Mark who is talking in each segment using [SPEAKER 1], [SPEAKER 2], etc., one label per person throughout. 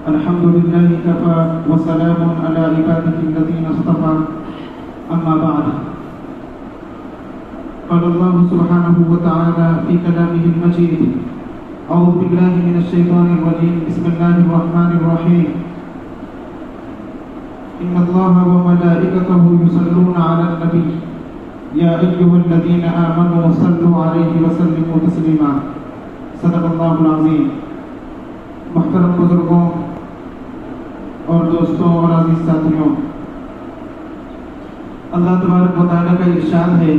[SPEAKER 1] الحمد لله كفى وسلام على عباده الذين اصطفى أما بعد قال الله سبحانه وتعالى في كلامه المجيد أعوذ بالله من الشيطان الرجيم بسم الله الرحمن الرحيم إن الله وملائكته يصلون على النبي يا أيها الذين آمنوا صلوا عليه وسلموا تسليما صدق الله العظيم. محترم بزرگوں اور دوستوں اور عزیز ساتھیوں، اللہ تبارک و تعالیٰ کا ارشاد ہے،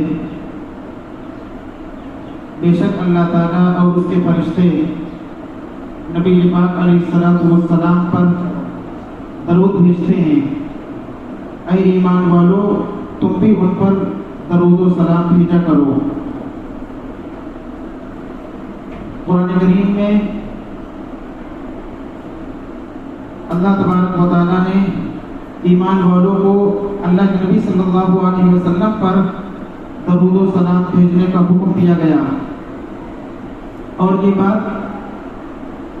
[SPEAKER 1] بے شک اللہ تعالیٰ اور اس کے فرشتے نبی پاک علیہ السلام پر درود بھیجتے ہیں۔ اے ایمان والو، تم بھی ان پر درود و سلام بھیجا کرو۔ قرآن کریم میں اللہ تبارک و تعالیٰ نے ایمان والوں کو اللہ کے نبی صلی اللہ علیہ وسلم پر درود و سلام بھیجنے کا حکم دیا گیا، اور یہ بات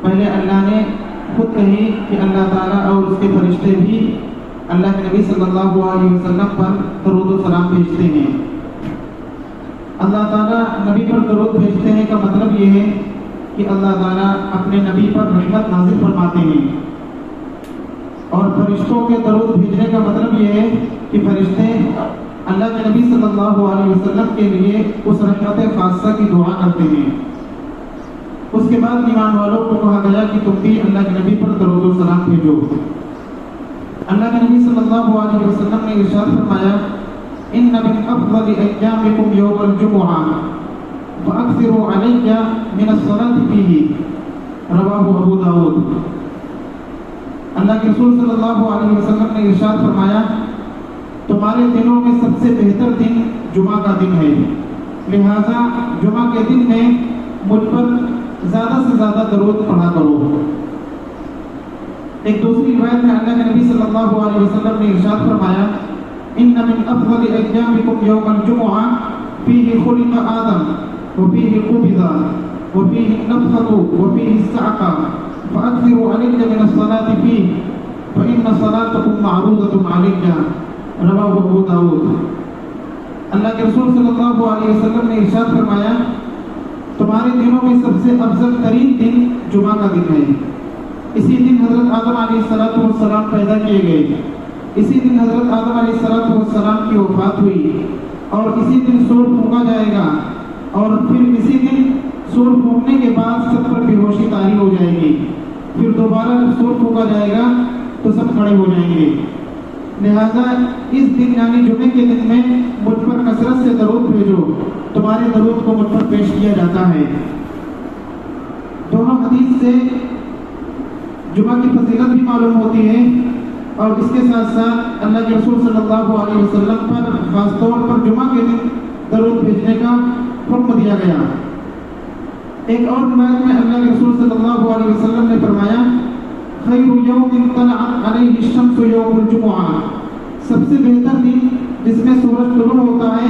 [SPEAKER 1] پہلے اللہ نے خود کہی کہ اللہ تعالیٰ اور اس کے فرشتے بھی اللہ کے نبی صلی اللہ علیہ وسلم پر درود و سلام بھیجتے ہیں۔ اللہ تعالیٰ نبی پر درود بھیجتے ہیں کا مطلب یہ ہے کہ اللہ تعالیٰ اپنے نبی پر رحمت نازل فرماتے ہیں، اور فرشتوں کے درود بھیجنے کا مطلب یہ ہے کہ فرشتے اللہ کے نبی صلی اللہ علیہ وسلم کے لیے اس رحمت خاصہ کی دعا کرتے ہیں۔ اس کے بعد ایمان والوں کو کہا گیا کہ تم بھی اللہ کے نبی پر درود و سلام بھیجو۔ اللہ کے نبی صلی اللہ علیہ وسلم نے ارشاد فرمایا، ان من افضل ایامکم یوم الجمعہ فاکثروا علی من الصلاة فیہ، رواہ ابو داؤد۔ اللہ کے رسول صلی اللہ علیہ وسلم نے ارشاد فرمایا، تمہارے دنوں میں سب سے بہتر دن جمعہ کا دن ہے، لہذا جمعہ کے دن میں مجھ پر زیادہ سے زیادہ درود پڑھا کرو۔ ایک دوسری روایت میں اللہ کے نبی صلی اللہ علیہ وسلم نے ارشاد فرمایا، ان من افضل ایامکم یوم الجمعہ فیہ خلق آدم وفیہ قبض وفیہ النفخۃ وفیہ الصعقہ فاکثروا علی من الصلاة فیہ فإن صلاتکم معروضۃ علی، رواہ ابو داؤد۔ اللہ کے رسول صلی اللہ علیہ وسلم نے ارشاد فرمایا، تمہارے دنوں میں سب سے افضل ترین دن جمعہ کا دن ہے۔ اسی دن حضرت آدم علیہ السلام پیدا کیے گئے، اسی دن حضرت آدم علیہ السلام کی وفات ہوئی، اور اسی دن سور پھونکا جائے گا، اور پھر اسی دن سور پھونکنے کے بعد سب پر بے ہوشی طاری ہو جائے گی، پھر دوبارہ جب سور پھونکا جائے گا تو سب کھڑے ہو جائیں گے۔ لہذا اس دن یعنی جمعے کے دن میں مجھ پر کثرت سے درود بھیجو، تمہارے درود کو مجھ پر پیش کیا جاتا ہے۔ دونوں حدیث سے جمعہ کی فضیلت بھی معلوم ہوتی ہے، اور اس کے ساتھ ساتھ اللہ کے رسول صلی اللہ علیہ وسلم پر خاص طور پر جمعہ کے دن درود بھیجنے کا حکم دیا گیا۔ ایک اور روایت میں اللہ کے رسول صلی اللہ علیہ وسلم نے فرمایا، خیر یوم طلعت علیہ الشمس یوم الجمعہ، سب سے بہتر دن جس میں سورج طلوع ہوتا ہے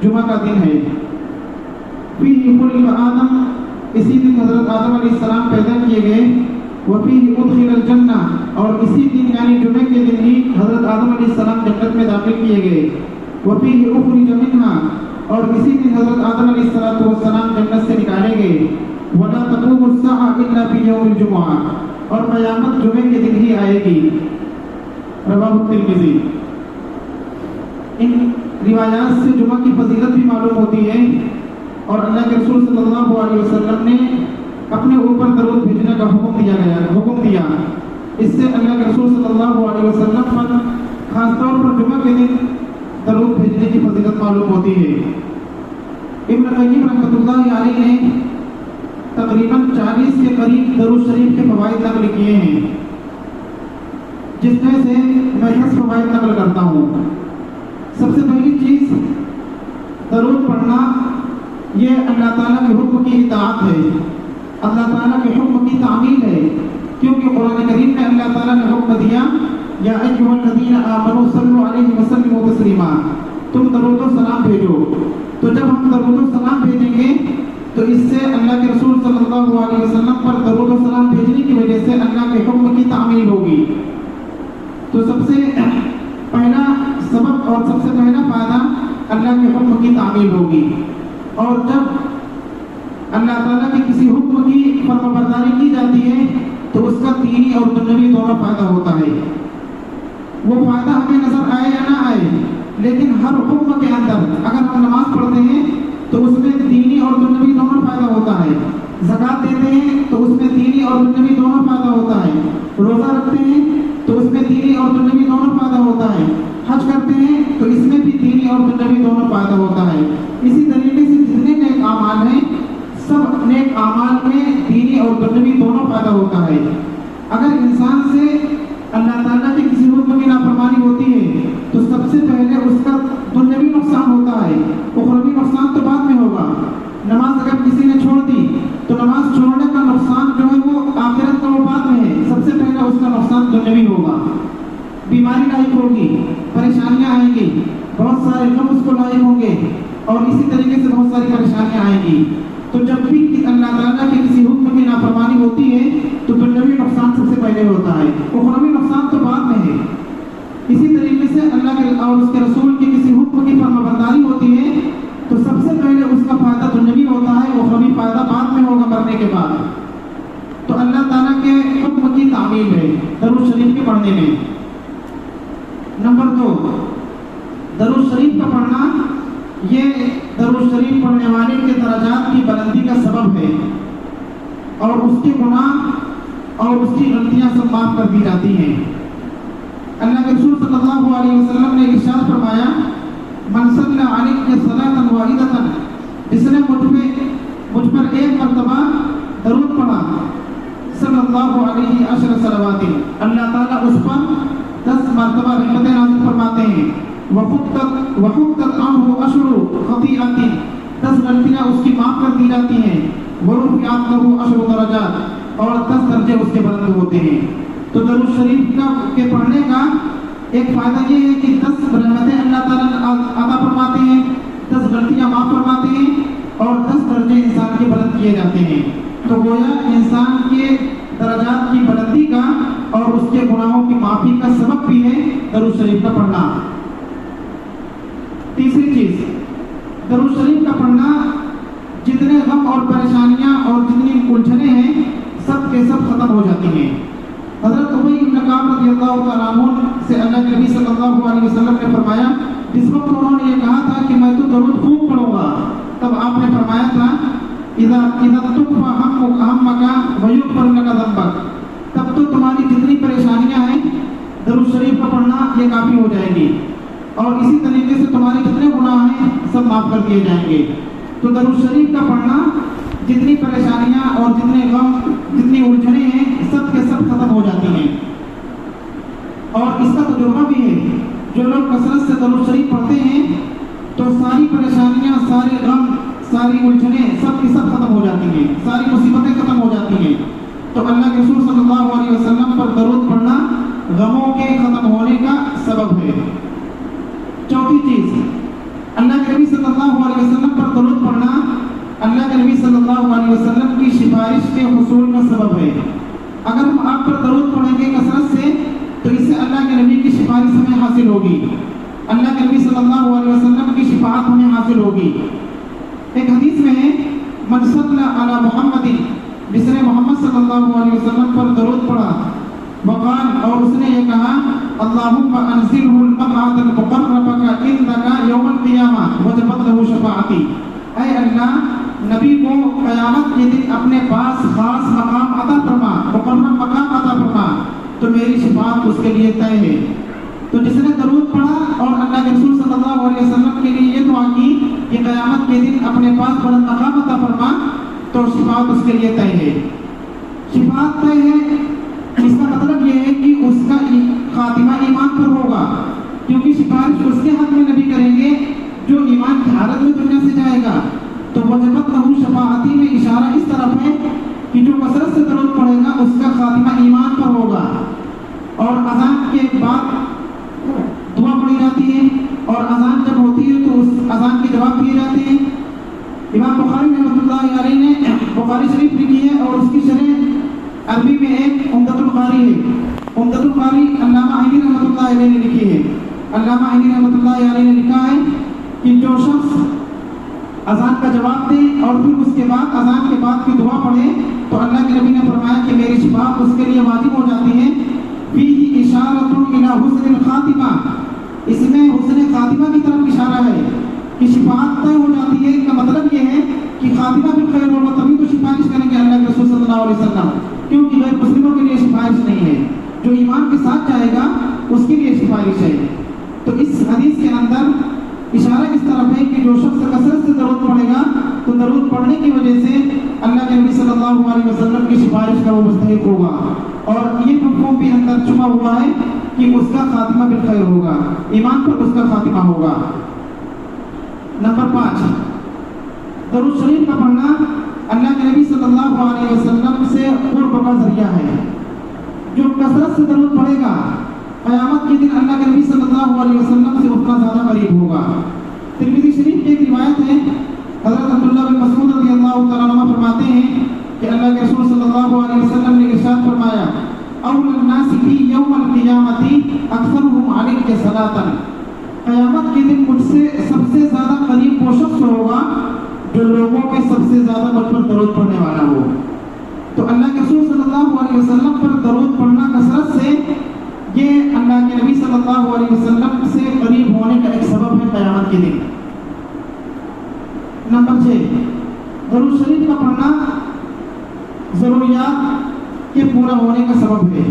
[SPEAKER 1] جمعہ کا دن ہے۔ فیہ خلق آدم، اسی دن حضرت آدم علیہ السلام پیدا کیے گئے۔ وفیہ ادخل الجنہ، اور اسی دن یعنی جمعے کے دن ہی حضرت آدم علیہ السلام جنت میں داخل کیے گئے۔ وفیہ اخرج منہا، اور اسی دن حضرت آدم علیہ السلام جنت سے نکالے گئے۔ ولا تقوم الساعة الا فی یوم الجمعہ، اور قیامت جمعے کے دن ہی آئے گی، رواہ الترمذی۔ ان روایات سے جمعہ کی فضیلت بھی معلوم ہوتی ہے، اور اللہ کے رسول صلی اللہ علیہ وسلم نے اپنے اوپر درود بھیجنے کا حکم دیا۔ اس سے اللہ کے رسول صلی اللہ علیہ وسلم پر خاص طور پر جمعہ کے دن درود بھیجنے کی فضیلت معلوم ہوتی ہے۔ ابن قیم رحمۃ اللہ علیہ نے تقریباً 40 کے قریب درود شریف کے فوائد نقل کیے ہیں، جس میں سے میں 10 فوائد نقل کرتا ہوں۔ سب سے پہلی چیز، درود پڑھنا یہ اللہ تعالیٰ کے حکم کی اطاعت ہے، اللہ تعالیٰ کے حکم کی تعمیل ہے، کیونکہ قرآن کریم میں اللہ تعالیٰ نے حکم دیا، یا ایھا الذین آمنوا صلوا علیہ وسلموا تسلیما، تم درود و سلام بھیجو۔ تو جب ہم درود و سلام بھیجیں گے تو اس سے اللہ کے رسول صلی اللہ علیہ وسلم پر درود و سلام بھیجنے کی وجہ سے اللہ کے حکم کی تعمیل ہوگی۔ تو سب سے پہلا سبب اور سب سے پہلا فائدہ اللہ کے حکم کی تعمیل ہوگی، اور جب اللہ تعالیٰ کے کسی حکم کی فرمانبرداری کی جاتی ہے تو اس کا دینی اور دنیوی دونوں فائدہ ہوتا ہے۔ وہ فائدہ ہمیں نظر آئے یا نہ آئے، لیکن ہر حکم کے اندر اگر ہم نماز پڑھتے ہیں تو اس میں دینی اور دنیوی دونوں فائدہ ہوتا ہے، زکوٰۃ دیتے ہیں تو اس میں دینی اور دنیوی دونوں فائدہ ہوتا ہے، روزہ رکھتے ہیں تو اس میں دینی اور دنیوی دونوں فائدہ ہوتا ہے، حج کرتے ہیں تو اس میں بھی دینی اور دنیوی دونوں فائدہ ہوتا ہے۔ اسی طریقے سے جتنے نیک اعمال ہیں سب نیک اعمال میں دینی اور دنیوی دونوں فائدہ ہوتا ہے۔ اگر انسان سے اللہ تعالیٰ کے کسی حکم کی نافرمانی ہوتی ہے تو سب سے پہلے اس کا دنیوی نقصان ہوتا ہے، اخروی نقصان تو بعد میں ہوگا۔ نماز اگر کسی نے چھوڑ دی تو نماز چھوڑنے کا نقصان جو ہے وہ آخرت کا وہ بعد میں ہے، سب سے پہلے اس کا نقصان دنیوی ہوگا، بیماری لاحق ہوگی، پریشانیاں آئیں گی، بہت سارے غم اس کو لاحق ہوں گے، اور اسی طریقے سے بہت ساری پریشانیاں آئیں گی۔ تو جب بھی اللہ تعالیٰ کے کسی حکم کی نافرمانی ہوتی ہے تو دنیوی نقصان سب سے پہلے ہوتا ہے، اخروی نقصان تو بعد میں ہے۔ اسی طریقے سے اللہ کے اور اس کے رسول کی کسی حکم کی فرمانبرداری ہوتی ہے تو سب سے پہلے اس کا فائدہ دنیوی ہوتا ہے، اخروی فائدہ بعد میں ہوگا مرنے کے بعد۔ تو اللہ تعالیٰ کے حکم کی تعمیل ہے درود شریف کے پڑھنے میں۔ نمبر 2، درود شریف کا پڑھنا یہ درود شریف پڑھنے والے کے درجات کی بلندی کا سبب ہے، اور اس کے گناہ اور اس کی غلطیاں سب معاف کر دی جاتی ہیں۔ اللہ کے رسول صلی اللہ علیہ وسلم نے ارشاد فرمایا، من صلی علیہ صلاۃ واحدۃ، جس نے مجھ پر ایک مرتبہ درود پڑھا، صلی اللہ علیہ عشر صلوات، اللہ تعالیٰ اس پر 10 مرتبہ رحمتیں نازل فرماتے ہیں۔ وحطت عنہ عشر خطیئات، 10 غلطیاں اس کی معاف کر دی جاتی ہیں۔ ورفعت له 10 درجات، اور 10 درجے اس کے بلند ہوتے ہیں۔ تو درود شریف کے پڑھنے کا ایک فائدہ یہ ہے کہ 10 رحمتیں اللہ تعالیٰ عطا فرماتے ہیں، 10 غلطیاں معاف فرماتے ہیں، اور 10 درجے انسان کے بلند کیے جاتے ہیں۔ تو گویا انسان کے درجات کی بلندی کا اور اس کے گناہوں کی معافی کا سبب بھی ہے درود شریف کا پڑھنا۔ تیسری چیز، درود شریف کا پڑھنا جتنے غم اور پریشانیاں اور جتنی الجھنیں ہیں سب کے سب ختم ہو جاتی ہیں۔ حضرت ابی بن کعب رضی اللہ تعالیٰ عنہ سے اللہ کے نبی صلی اللہ علیہ وسلم نے فرمایا، جس وقت انہوں نے یہ کہا تھا کہ میں تو درود خوب پڑھوں گا، تب آپ نے فرمایا تھا، اذا تکفی ہمک ویغفر لک ذنبک، تب تو تمہاری جتنی پریشانیاں ہیں درود شریف کا پڑھنا یہ کافی ہو جائے گی، اور اسی طریقے سے تمہارے جتنے گناہ ہیں سب معاف کر دیے جائیں گے۔ تو درود شریف کا پڑھنا جتنی پریشانیاں اور جتنے غم جتنی الجھنیں ہیں سب کے سب ختم ہو جاتی ہیں۔ اور اس کا تجربہ بھی ہے، جو لوگ کثرت سے درود شریف پڑھتے ہیں تو ساری پریشانیاں، سارے غم، ساری الجھنیں سب کی سب ختم ہو جاتی ہیں، ساری مصیبتیں ختم ہو جاتی ہیں۔ تو اللہ کے رسول صلی اللہ علیہ وسلم پر درود پڑھنا غموں کے ختم ہونے کا سبب ہے۔ چوتھی چیز، اللہ کے نبی صلی اللہ علیہ وسلم پر درود پڑھنا اللہ کے نبی صلی اللہ علیہ وسلم کی سفارش کے حصول کا سبب ہے۔ اگر ہم آپ پر درود پڑھیں گے کثرت سے تو اس سے اللہ کے نبی کی سفارش ہمیں حاصل ہوگی، اللہ کے نبی صلی اللہ علیہ وسلم کی شفاعت ہمیں حاصل ہوگی۔ ایک حدیث میں ہے، من صلی علی محمد، جس نے محمد صلی اللہ علیہ وسلم پر درود پڑھا، وقال، اور اس نے یہ کہا، اللہم انزلہ المقعد المقرب عندک یوم القیامہ وجبت لہ شفاعتی، اے اللہ نبی کو قیامت کے دن اپنے پاس خاص مقام عطا فرما، مقرب مقام عطا فرما، تو میری شفاعت اس کے لیے طے ہے۔ تو جس نے درود پڑھا اور اللہ کے رسول صلی اللہ علیہ وسلم کے لیے یہ دعا کی کہ قیامت کے دن اپنے پاس بلند مقام عطا فرما، تو شفاعت اس کے لیے طے ہے۔ شفاعت طے ہے، اس کا مطلب یہ ہے کہ اس کا خاتمہ ایمان پر ہوگا، کیونکہ سفارش اس کے حق میں نبی کریں گے جو ایمان کی حالت میں دنیا سے جائے گا۔ تو وجبت لہ شفاعتی میں اشارہ اس طرف ہے کہ جو کثرت سے درود پڑھے گا اس کا خاتمہ ایمان پر ہوگا۔ اور اذان کے بعد دعا پڑھی جاتی ہے، اور اذان جب ہوتی ہے تو اس اذان کے جواب دیے جاتے ہیں۔ امام بخاری رحمۃ اللہ علیہ نے بخاری شریف لکھی ہے اور اس کی شرح عربی میں ایک عمدۃ القاری ہے. عمدۃ القاری علامہ عینی رحمۃ اللہ علیہ نے لکھی ہے. علامہ عینی رحمۃ اللہ علیہ نے لکھا ہے کہ جو شخص اذان کا جواب دے اور پھر اس کے بعد اذان کے بعد کی دعا پڑھے تو اللہ کے نبی نے فرمایا کہ میری شفاعت اس کے لیے واجب ہو جاتی ہے. فیہ اشارۃ الی حسن الخاتمہ، اس میں حسن خاتمہ کی طرف اشارہ ہے کہ شفاعت طے ہو جاتی ہے. اس کا مطلب یہ ہے کہ خاتمہ بھی خیر ہوگا تبھی تو سفارش کریں گے اللہ کے رسول صلی اللہ علیہ وسلم، کیونکہ غیر مسلموں کے لیے سفارش نہیں ہے. جو ایمان کے ساتھ جائے گا اس کے لیے سفارش ہے. تو اس حدیث کے اندر اشارہ اس طرف ہے کہ جو شخص کثرت سے درود پڑھے گا تو درود پڑھنے کی وجہ سے اللہ کے نبی صلی اللہ علیہ وسلم کی سفارش کا وہ مستحق ہوگا، اور یہ مفہوم بھی اندر چھپا ہوا ہے کہ اس کا خاتمہ بالخیر ہوگا، ایمان پر اس کا خاتمہ ہوگا. نمبر 5، درود شریف کا پڑھنا اللہ کے نبی صلی اللہ علیہ وسلم سے قرب کا ذریعہ ہے. جو کثرت سے درود پڑھے گا قیامت کے دن اللہ کے نبی صلی اللہ علیہ وسلم سے اتنا زیادہ قریب ہوگا. ترمذی شریف کی ایک روایت ہے، حضرت عبداللہ بن مسعود رضی اللہ تعالیٰ عنہ فرماتے ہیں کہ اللہ کے رسول صلی اللہ علیہ وسلم نے ارشاد فرمایا اول الناس فی یوم القیامۃ اکثرهم علیہ صلاۃ، قیامت کے دن مجھ سے سب سے زیادہ قریب وہ شخص ہوگا جو لوگوں میں سب سے زیادہ مجھ پر درود پڑھنے والا ہو. تو اللہ کے رسول صلی اللہ علیہ وسلم پر درود پڑھنا کثرت سے یہ اللہ کے نبی صلی اللہ علیہ وسلم سے قریب ہونے کا ایک سبب ہے قیامت کے دن. نمبر 6، درود شریف کا پڑھنا ضروریات کے پورا ہونے کا سبب ہے.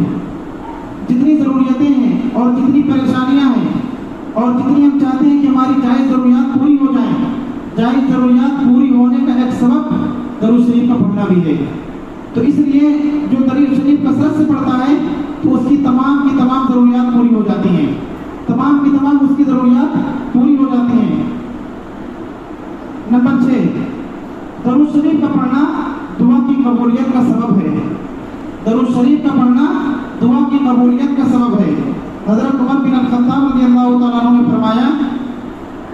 [SPEAKER 1] جتنی ضروریتیں ہیں اور جتنی پریشانیاں ہیں اور جتنی ہم چاہتے ہیں کہ ہماری جائز ضروریات پوری ہو جائیں، جائز ضروریات پوری ہونے کا ایک سبب درود شریف کا پڑھنا بھی ہے. تو اس لیے جو درود شریف کثرت سے پڑھتا ہے تو اس کی تمام ضروریات پوری ہو جاتی ہیں، تمام کی تمام اس کی ضروریات پوری ہو جاتی ہیں. نمبر 6، درود شریف کا پڑھنا دعا کی قبولیت کا سبب ہے. درود شریف کا پڑھنا دعا کی قبولیت کا سبب ہے. حضرت عمر بن الخطاب رضی اللہ تعالیٰ عنہ نے فرمایا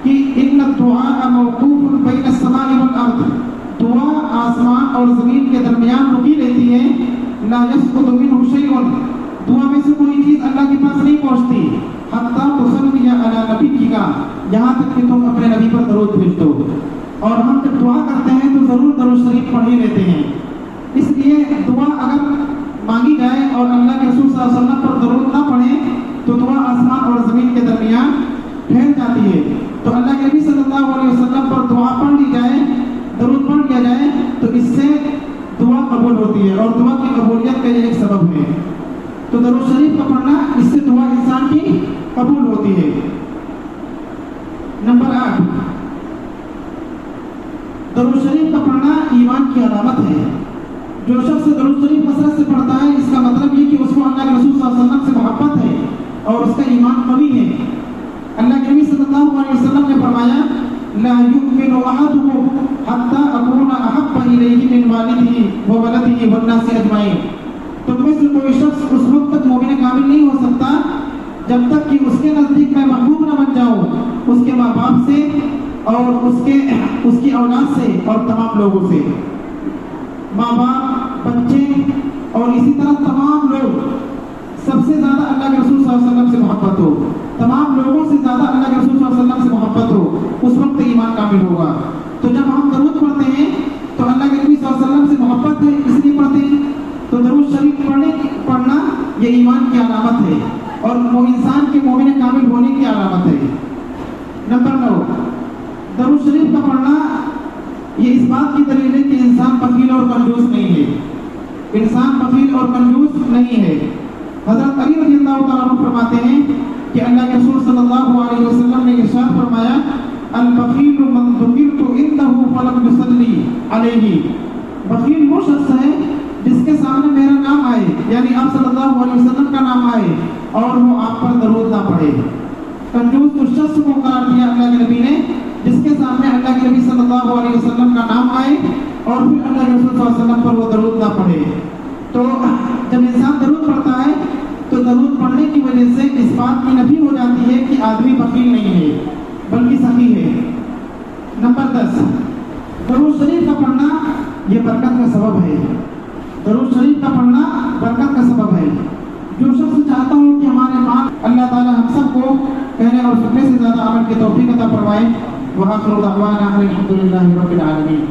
[SPEAKER 1] کہ ان الدعاء موقوف بین السماء والارض، دعا آسمان اور زمین کے درمیان رکی رہتی ہے. لا یسقط منہ شیء، دعا میں سے کوئی چیز اللہ کے پاس نہیں پہنچتی. حتی تصلی علی نبیک، یہاں تک کہ تم اپنے نبی پر درود بھیج دو. اور ہم جب دعا کرتے ہیں تو ضرور درود شریف پڑھ ہی لیتے ہیں. اس لیے دعا اگر مانگی جائے اور اللہ کے رسول صلی اللہ علیہ وسلم پر درود نہ پڑھیں تو دعا آسمان اور زمین کے درمیان ٹھہر جاتی ہے. تو اللہ کے نبی صلی اللہ علیہ وسلم پر دعا پڑھ لی جائے، درود پڑھ لیا جائے تو اس سے دعا قبول ہوتی ہے اور دعا کی قبولیت کا یہ ایک سبب ہے. تو درود شریف کا پڑھنا اس سے دعا انسان کی قبول ہوتی ہے. نمبر 8، درود شریف کا پڑھنا ایمان کی علامت ہے. جو شخص درود شریف کثرت سے پڑھتا ہے اس کا مطلب یہ کہ اس کو اللہ کے رسول صلی اللہ علیہ وسلم سے محبت ہے اور اس کا ایمان قوی ہے. اللہ کے نبی صلی اللہ علیہ وسلم نے فرمایا لا یؤمن احدکم حتی اکون احب الیہ من والدہ وولدہ والناس اجمعین. تم میں سے کوئی شخص اس وقت تک مومن کامل نہیں ہو سکتا جب تک کہ اس کے نزدیک میں محبوب نہ بن جاؤں اس کے ماں باپ سے اور اس کی اولاد سے اور تمام لوگوں سے. ماں باپ، بچے اور اسی طرح تمام لوگ، سب سے زیادہ اللہ کے رسول صلی اللہ علیہ وسلم سے محبت ہو، تمام لوگوں سے زیادہ اللہ کے رسول صلی اللہ علیہ وسلم سے محبت ہو، اس وقت ایمان کامل ہوگا. تو جب ہم درود پڑھتے ہیں تو اللہ کے نبی صلی اللہ علیہ وسلم سے محبت ہے اس لیے پڑھتے ہیں. تو درود شریف پڑھنا یہ ایمان کی علامت ہے اور وہ انسان کے مومن کامل ہونے کی علامت ہے. نمبر 9، درود شریف کا پڑھنا یہ اس بات کی دلیل ہے کہ انسان بخیل اور کنجوس نہیں ہے. انسان بخیل اور کنجوس نہیں ہے. حضرت علی رضی اللہ تعالیٰ عنہ فرماتے ہیں کہ اللہ کے رسول صلی اللہ علیہ وسلم نے ارشاد فرمایا البخیل من ذکرت عنده فلم یصلی علیہ. بخیل وہ شخص ہے جس کے سامنے میرا نام آئے، یعنی آپ صلی اللہ علیہ وسلم کا نام آئے اور وہ آپ پر درود نہ پڑھے. کنجوس اس شخص کو قرار دیا اللہ کے نبی نے جس کے سامنے اللہ کے نبی صلی اللہ علیہ وسلم کا نام آئے اور پھر اللہ کے رسول صلی اللہ علیہ وسلم پر وہ درود نہ پڑھے. تو جب انسان درود پڑھتا ہے تو درود پڑھنے کی وجہ سے اس بات کی نفی ہو جاتی ہے کہ آدمی بخیل نہیں ہے بلکہ سخی ہے. نمبر 10، درود شریف کا پڑھنا یہ برکت کا سبب ہے، درود شریف کا پڑھنا برکت کا سبب ہے۔ جو شخص چاہتا ہوں کہ ہمارے مال اللہ تعالی ہم سب کو کہنے اور سننے سے زیادہ عمل کی توفیق عطا فرمائے۔ وآخر دعوانا الحمد للہ رب العالمین۔